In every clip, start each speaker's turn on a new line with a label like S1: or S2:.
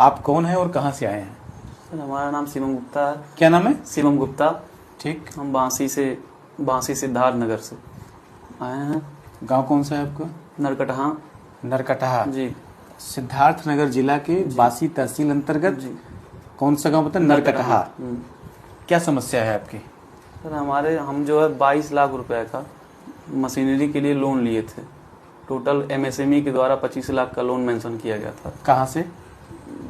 S1: आप कौन है और कहाँ से आए हैं?
S2: सर हमारा नाम शिवम गुप्ता है।
S1: क्या नाम है?
S2: शिवम गुप्ता।
S1: ठीक।
S2: हम बांसी सिद्धार्थ नगर से आए हैं।
S1: गांव कौन सा है आपका?
S2: नरकटहा।
S1: नरकटहा
S2: जी।
S1: सिद्धार्थ नगर जिला के बासी तहसील अंतर्गत
S2: जी।
S1: कौन सा गांव पता? नरकटहा।
S2: हम्म।
S1: क्या समस्या है आपकी?
S2: सर हम जो है 22 लाख रुपए का मशीनरी के लिए लोन लिए थे। टोटल MSME के द्वारा 25 लाख का लोन मेंशन किया गया था।
S1: कहाँ से?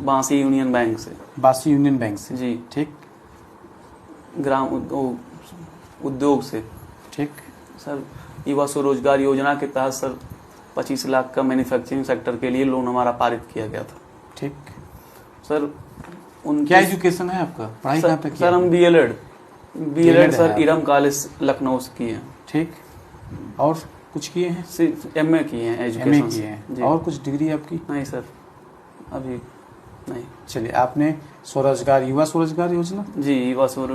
S2: बांसी यूनियन बैंक से।
S1: बासी यूनियन बैंक से।
S2: जी।
S1: ठीक।
S2: ग्राम उद्योग से।
S1: ठीक।
S2: सर युवा स्वरोजगार योजना के तहत सर 25 लाख का मैन्युफैक्चरिंग सेक्टर के लिए लोन हमारा पारित किया गया था।
S1: ठीक।
S2: सर
S1: क्या एजुकेशन है आपका? पढ़ाई कहाँ तक की?
S2: सर हम BLED sir Iram college Lucknow से किए हैं।
S1: ठीक। और कुछ किए हैं?
S2: सिर्फ MA किए हैं एजुकेशन
S1: किए हैं।
S2: जी।
S1: और कुछ डिग्री आपकी?
S2: नहीं सर अभी नहीं।
S1: चलिए, आपने युवा स्वरोजगार योजना?
S2: जी,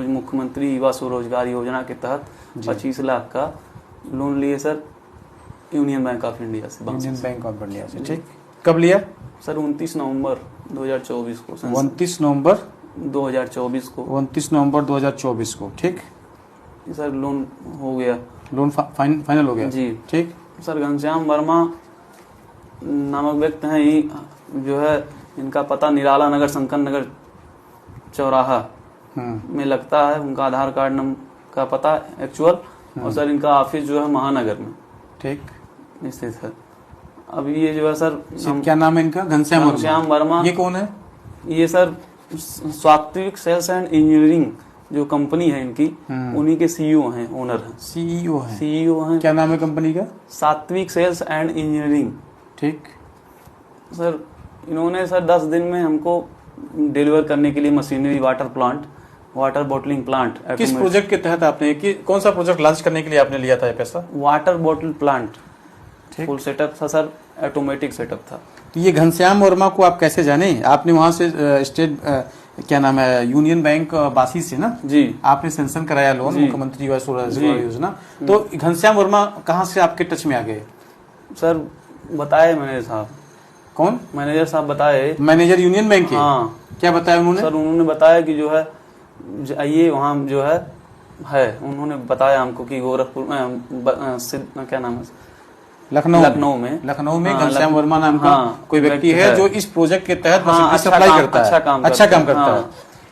S2: मुख्यमंत्री युवा स्वरोजगार योजना के तहत 25 लाख का लोन लिए sir union bank of India से।
S1: यूनियन बैंक ऑफ इंडिया से। ठीक। कब लिया?
S2: सर 29 नवंबर 2024 को।
S1: 29 नवंबर
S2: 2024 को।
S1: 29 नवंबर 2024 को। ठीक।
S2: सर लोन हो गया।
S1: लोन फाइनल हो गया?
S2: जी।
S1: ठीक।
S2: सर घनश्याम वर्मा नामक व्यक्ति हैं, ही जो है इनका पता निराला नगर शंकर नगर चौराहा में लगता है। उनका आधार कार्ड नंबर का पता एक्चुअल, और सर इनका ऑफिस जो है महानगर में
S1: ठीक
S2: स्थित है। अब ये जो है सर
S1: क्या नाम है इनका?
S2: घनश्याम वर्मा।
S1: ये कौन है?
S2: ये सर सात्विक सेल्स एंड इंजीनियरिंग जो कंपनी है इनकी, उन्हीं के CEO हैं, ओनर हैं। CEO हैं।
S1: क्या नाम है कंपनी का?
S2: सात्विक सेल्स एंड इंजीनियरिंग।
S1: ठीक।
S2: सर इन्होंने सर 10 दिन में हमको डिलीवर करने के लिए मशीनरी, वाटर बॉटलिंग प्लांट।
S1: किस प्रोजेक्ट के तहत आपने कौन सा प्रोजेक्ट लॉन्च करने के लिए आपने लिया था ये पैसा?
S2: Water bottle plant full setup था सर, ऑटोमेटिक सेटअप था।
S1: तो ये घनश्याम वर्मा को आप कैसे जाने? आपने वहां से स्टेट क्या नाम है, यूनियन बैंक बासी से ना
S2: जी,
S1: आपने सेंशन कराया लोन, मुख्यमंत्री युवा स्वरोजगार योजना। तो घनश्याम वर्मा कहाँ से आपके टच में आ गए? सर
S2: बताए मैनेजर साहब।
S1: कौन?
S2: मैनेजर साहब बताए।
S1: मैनेजर यूनियन बैंक के?
S2: हाँ।
S1: क्या बताया उन्होंने?
S2: सर उन्होंने बताया कि जो है आइए वहाँ जो है उन्होंने बताया हमको कि गोरखपुर में क्या नाम है, लखनऊ में
S1: घनश्याम वर्मा नाम का कोई व्यक्ति है जो इस प्रोजेक्ट के तहत मशीनरी सप्लाई करता है, अच्छा काम करता है।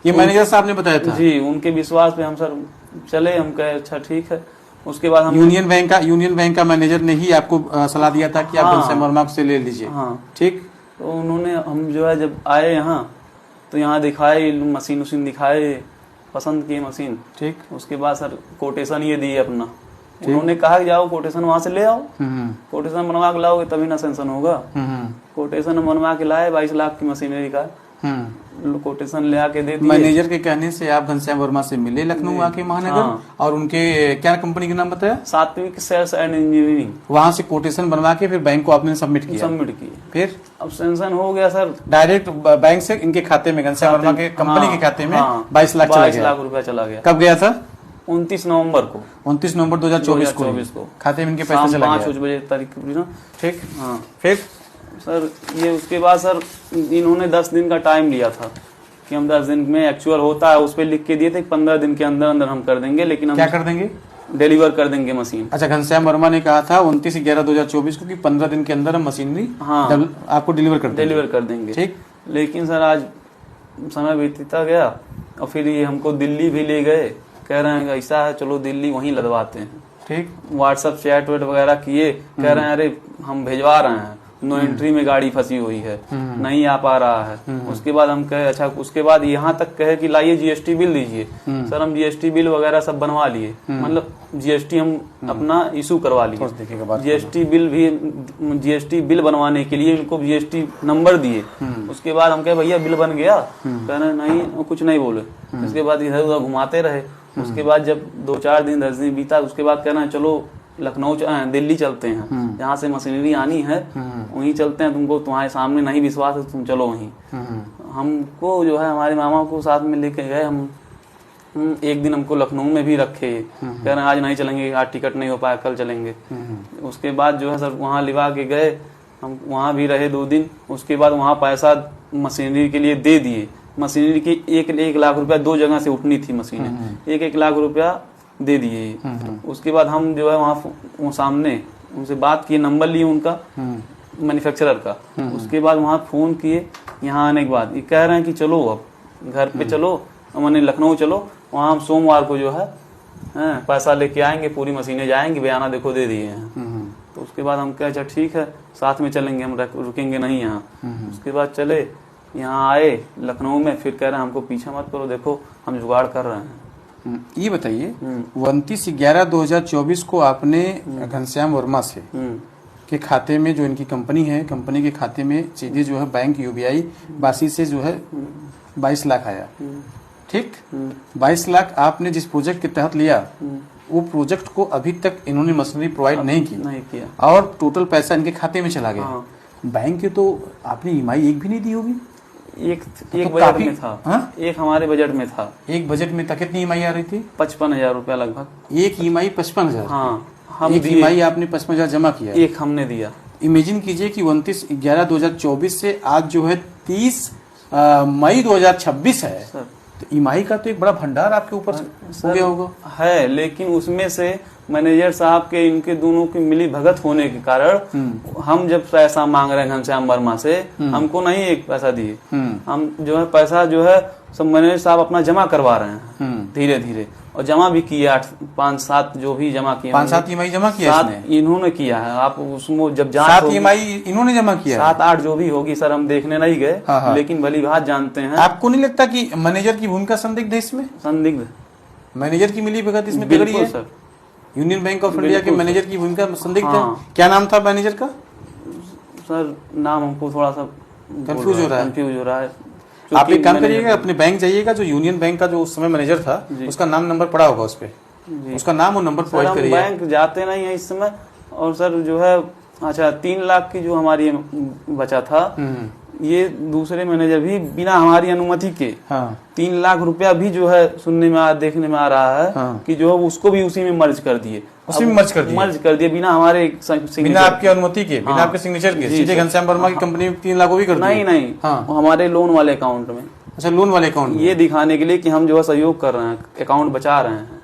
S1: ये मैनेजर साहब ने बताया था
S2: जी। उनके विश्वास पे हम सर चले, हम कहे अच्छा ठीक है। उसके बाद हम
S1: यूनियन बैंक का मैनेजर ने ही आपको सलाह दिया था कि आप घनश्याम वर्मा से ले लीजिए। ठीक।
S2: तो उन्होंने हम जो है जब आए यहाँ तो यहाँ दिखाए, मशीन दिखाए, पसंद की मशीन। ठीक। उसके बाद सर कोटेशन ये दिए अपना। उन्होंने कहा कि जाओ कोटेशन वहां से ले आओ, कोटेशन बनवा के लाओगे तभी ना सेंशन होगा। कोटेशन बनवा के लाए 22 लाख की मशीनरी का कोटेशन ले आके दे दिए।
S1: मैनेजर के कहने से आप घनश्याम वर्मा से मिले लखनऊ आके महानगर, और उनके क्या कंपनी का नाम बताया?
S2: सात्विक सेल्स एंड इंजीनियरिंग।
S1: वहां से कोटेशन बनवा के फिर बैंक को आपने सबमिट किए। फिर
S2: अब सेंशन हो गया सर,
S1: डायरेक्ट बैंक से इनके खाते में, घनश्याम वर्मा के कंपनी के खाते में 22 लाख
S2: रुपया चला गया।
S1: कब गया था?
S2: 29 नवंबर को।
S1: 29 नवंबर 2024 को खाते में इनके पैसे चला गया।
S2: 5 बजे तारीख ना।
S1: ठीक। हाँ। फिर
S2: सर ये उसके बाद सर इन्होंने 10 दिन का टाइम लिया था कि हम 10 दिन में एक्चुअल होता है उस पर लिख के दिए थे 15 दिन के अंदर अंदर हम कर देंगे। लेकिन हम
S1: क्या कर देंगे?
S2: डिलीवर कर देंगे मशीन।
S3: अच्छा, घनश्याम वर्मा ने कहा था 29/11/2024 को कि 15 दिन के अंदर हम मशीनरी आपको डिलीवर कर देंगे।
S2: ठीक। लेकिन सर आज समय बीतता गया और फिर ये हमको दिल्ली भी ले गए, कह रहे हैं ऐसा है चलो दिल्ली वहीं लदवाते हैं।
S1: ठीक।
S2: व्हाट्सएप चैट वगैरह किए, कह रहे हैं अरे हम भेजवा रहे हैं, नो एंट्री में गाड़ी फंसी हुई है, नहीं आ पा रहा है। उसके बाद हम कहे अच्छा, उसके बाद यहाँ तक कहे कि लाइए GST बिल दीजिए। सर हम GST बिल वगैरह सब बनवा लिए, मतलब GST हम अपना इशू करवा लिए। GST बिल बनवाने के लिए इनको GST नंबर दिए। उसके बाद हम कहे भैया बिल बन गया, कह रहे नहीं कुछ नहीं बोले। उसके बाद इधर उधर घुमाते रहे। उसके बाद जब 2-4 दिन 10 दिन बीता, उसके बाद कहना है चलो लखनऊ दिल्ली चलते हैं, जहाँ से मशीनरी आनी है वहीं चलते हैं, तुमको तुम्हारे सामने नहीं विश्वास है तुम चलो वहीं। हमको जो है हमारे मामा को साथ में लेके गए। हम एक दिन हमको लखनऊ में भी रखे, कह रहे हैं आज नहीं चलेंगे, आज टिकट नहीं हो पाया, कल चलेंगे। उसके बाद जो है सर वहाँ लिवा के गए, हम वहाँ भी रहे 2 दिन। उसके बाद वहाँ पैसा मशीनरी के लिए दे दिए। मशीनरी की 1 लाख रुपया 2 जगह से उठनी थी मशीनें, 1 लाख रुपया दे दिए। उसके बाद हम जो है वहाँ सामने उनसे बात किए, नंबर लिए उनका मैन्युफैक्चरर का। उसके बाद वहाँ फोन किए, यहाँ आने के बाद ये कह रहे हैं कि चलो अब घर पे चलो, मैंने लखनऊ चलो, वहाँ हम सोमवार को जो है पैसा लेके आएंगे, पूरी मशीनें जाएंगी, बयाना देखो दे दिए हैं। तो उसके बाद हम कहे अच्छा ठीक है साथ में चलेंगे, हम रुकेंगे नहीं यहाँ। उसके बाद चले, यहाँ आए लखनऊ में, फिर कह रहे हैं हमको पीछा मत करो, देखो हम जुगाड़ कर रहे हैं।
S3: ये बताइए 29/11/2024 को आपने घनश्याम वर्मा से के खाते में, जो इनकी कंपनी है, कंपनी के खाते में सीधे जो है बैंक UBI बासी से जो है 22 लाख आया, ठीक। 22 लाख आपने जिस प्रोजेक्ट के तहत लिया, वो प्रोजेक्ट को अभी तक इन्होंने मशीनरी प्रोवाइड नहीं
S2: किया
S3: और टोटल पैसा इनके खाते में चला गया। बैंक के तो आपने EMI एक भी नहीं दी होगी।
S2: एक बजट में था। एक हमारे बजट में था।
S3: एक बजट में था। कितनी EMI आ रही थी?
S2: 55,000 रुपया लगभग।
S3: एक EMI 55,000?
S2: हाँ, हम
S3: एक EMI आपने 55,000 जमा किया?
S2: एक हमने दिया।
S3: इमेजिन कीजिए कि 29/11/2024 से आज जो है 30 मई 2026 है सर। तो EMI का तो एक बड़ा भंडार आपके ऊपर हो गया होगा।
S2: है, लेकिन उसमें से मैनेजर साहब के इनके दोनों की मिली भगत होने के कारण हम जब पैसा मांग रहे हैं घनश्याम वर्मा से, हमको नहीं एक पैसा दिए। हम जो है पैसा जो है सब मैनेजर साहब अपना जमा करवा रहे हैं धीरे धीरे, और जमा भी किया 5-7 जो भी जमा किया,
S3: 5-7 EMI जमा किया
S2: इन्होंने किया है। आप उसमें जब
S3: 7 EMI इन्होंने जमा किया,
S2: 7-8 जो भी होगी सर, हम देखने नहीं गए। लेकिन भली बात जानते हैं।
S3: आपको नहीं लगता कि मैनेजर की भूमिका संदिग्ध है इसमें?
S2: संदिग्ध,
S3: मैनेजर की मिली भगत इसमें बिगड़ी है sir. Union bank of India के मैनेजर की भूमिका संदिग्ध है। क्या नाम था मैनेजर का
S2: सर? नाम हमको थोड़ा सा
S3: कंफ्यूज हो रहा है। आप एक काम करिएगा, अपने बैंक जाइएगा, जो यूनियन बैंक का जो उस समय मैनेजर था उसका नाम नंबर पड़ा होगा उस पे, उसका नाम और नंबर प्रोवाइड करिए।
S2: बैंक जाते नहीं है इस समय। और सर जो है अच्छा 3 लाख की जो हमारी बचा था, ये दूसरे मैनेजर भी बिना हमारी अनुमति के 3 लाख रुपया भी जो है सुनने में देखने में आ रहा है कि जो है उसको भी उसी में मर्ज कर दिए।
S3: उसी में मर्ज कर दिए
S2: बिना हमारे
S3: बिना आपकी अनुमति के, बिना आपके सिग्नेचर के, सीधे घनश्याम वर्मा की कंपनी में 3 लाख भी कर दिए?
S2: नहीं, हमारे लोन वाले अकाउंट में।
S3: अच्छा, लोन वाले अकाउंट,
S2: ये दिखाने के लिए कि हम जो है सहयोग कर रहे हैं, अकाउंट बचा रहे हैं।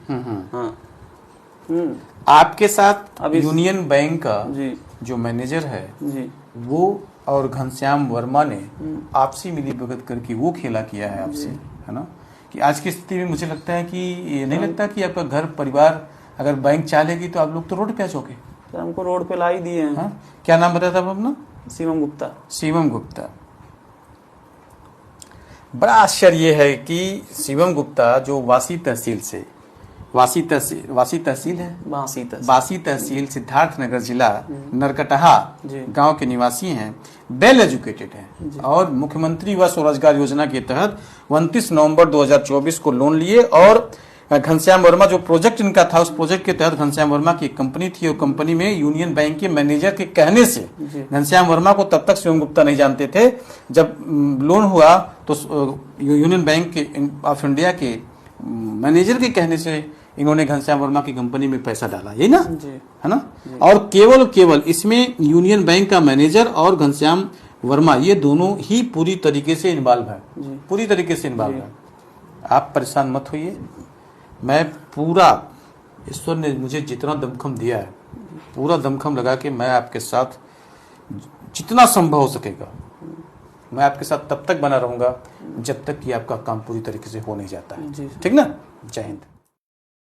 S3: आपके साथ अब यूनियन बैंक का जो मैनेजर है वो और घनश्याम वर्मा ने आपसी मिली भगत करके वो खेला किया है आपसे, है ना? कि आज की स्थिति में मुझे लगता है कि ये नहीं लगता कि आपका घर परिवार अगर बैंक चालेगी तो आप लोग तो रोड पे आ जाओगे।
S2: हमको रोड पे ला ही दिए हैं।
S3: क्या नाम बताया था अपना?
S2: शिवम गुप्ता।
S3: शिवम गुप्ता। बड़ा आश्चर्य है कि शिवम गुप्ता जो वासी तहसील है, बासी तहसील सिद्धार्थनगर जिला नरकटहा गांव के निवासी हैं, वेल एजुकेटेड हैं और मुख्यमंत्री व स्वरोजगार योजना के तहत 29 नवंबर 2024 को लोन लिए। और घनश्याम वर्मा जो प्रोजेक्ट इनका था, उस प्रोजेक्ट के तहत घनश्याम वर्मा की एक कंपनी थी और कंपनी में यूनियन बैंक के मैनेजर के कहने से, घनश्याम वर्मा को तब तक शिवम गुप्ता नहीं जानते थे, जब लोन हुआ तो यूनियन बैंक ऑफ इंडिया के मैनेजर के कहने से इन्होंने घनश्याम वर्मा की कंपनी में पैसा डाला, यही ना है ना? और केवल इसमें यूनियन बैंक का मैनेजर और घनश्याम वर्मा ये दोनों ही पूरी तरीके से इन्वॉल्व है, पूरी तरीके से इन्वॉल्व है। आप परेशान मत होइए, मैं पूरा, ईश्वर ने मुझे जितना दमखम दिया है पूरा दमखम लगा के मैं आपके साथ जितना संभव हो सकेगा मैं आपके साथ तब तक बना रहूंगा जब तक कि आपका काम पूरी तरीके से हो नहीं जाता है। ठीक ना? जय हिंद।